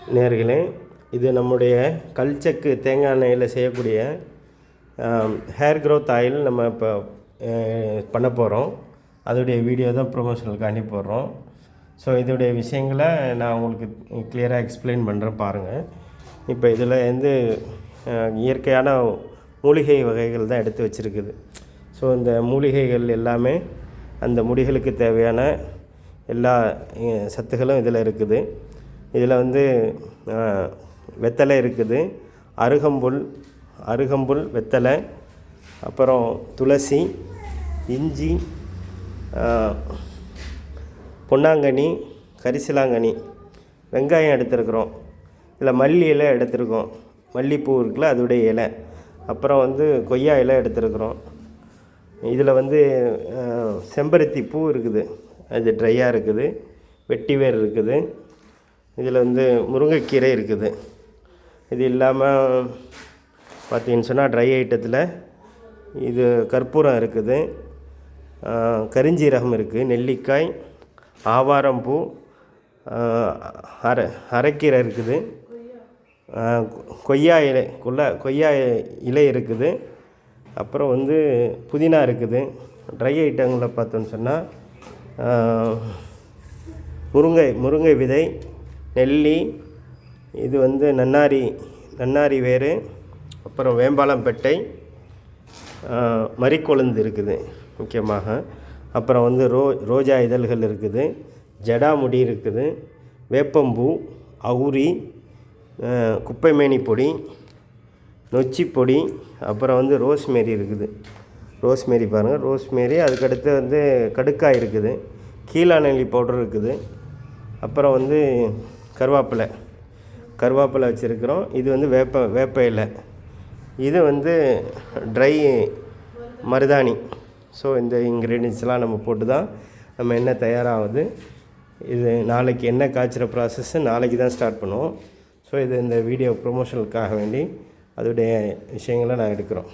நேர்களே, இது நம்முடைய கல்ச்சக்கு தேங்காய் எண்ணெயில் செய்யக்கூடிய ஹேர் க்ரோத் ஆயில் நம்ம இப்போ பண்ண போகிறோம். அதோடைய வீடியோ தான் ப்ரொமோஷனலுக்காண்டி போடுறோம். ஸோ இதோடைய விஷயங்களை நான் உங்களுக்கு கிளியராக எக்ஸ்பிளைன் பண்ணுறேன் பாருங்கள். இப்போ இதில் வந்து இயற்கையான மூலிகை வகைகள் தான் எடுத்து வச்சுருக்குது. ஸோ இந்த மூலிகைகள் எல்லாமே அந்த முடிகளுக்கு தேவையான எல்லா சத்துக்களும் இதில் இருக்குது. இதில் வந்து வெத்தலை இருக்குது, அருகம்புல் வெத்தலை, அப்புறம் துளசி, இஞ்சி, பொன்னாங்கண்ணி, கரிசலாங்கண்ணி, வெங்காயம் எடுத்துருக்குறோம். இதில் மல்லி இலை எடுத்துருக்கோம், மல்லிப்பூ இருக்குல்ல அதோடைய இலை, அப்புறம் வந்து கொய்யா இலை எடுத்துருக்குறோம். இதில் வந்து செம்பருத்தி பூ இருக்குது, அது ட்ரையாக இருக்குது. வெட்டிவேர் இருக்குது. இதில் வந்து முருங்கைக்கீரை இருக்குது. இது இல்லாமல் பார்த்திங்கன்னு சொன்னால் ட்ரை ஐட்டத்தில் இது கற்பூரம் இருக்குது, கரிஞ்சீரகம் இருக்குது, நெல்லிக்காய், ஆவாரம்பூ, அரைக்கீரை இருக்குது, கொய்யா இலை இருக்குது, அப்புறம் வந்து புதினா இருக்குது. ட்ரை ஐட்டங்களில் பார்த்தோன்னு சொன்னால் முருங்கை விதை, நெல்லி, இது வந்து நன்னாரி வேறு, அப்புறம் வேம்பாலம்பெட்டை, மறிக்கொழுந்து இருக்குது முக்கியமாக. அப்புறம் வந்து ரோஜா இதழ்கள் இருக்குது, ஜடாமுடி இருக்குது, வேப்பம்பூ, அவுரி, குப்பைமேனி பொடி, நொச்சி பொடி, அப்புறம் வந்து ரோஸ்மேரி இருக்குது. ரோஸ்மேரி பாருங்கள், ரோஸ்மேரி. அதுக்கடுத்து வந்து கடுக்காய் இருக்குது, கீழாநெல்லி பவுடர் இருக்குது, அப்புறம் வந்து கருவேப்பிலை வச்சுருக்கிறோம். இது வந்து வேப்ப இலை, இது வந்து ட்ரை மருதாணி. ஸோ இந்த இன்க்ரீடியன்ஸ்லாம் நம்ம போட்டு தான் நம்ம எண்ணெய் தயாராகுது. இது நாளைக்கு எண்ணெய் காய்ச்சிற ப்ராசஸ்ஸு நாளைக்கு தான் ஸ்டார்ட் பண்ணுவோம். ஸோ இது இந்த வீடியோ ப்ரொமோஷனுக்காக வேண்டி அதோடைய விஷயங்களை நான் எடுக்கிறோம்.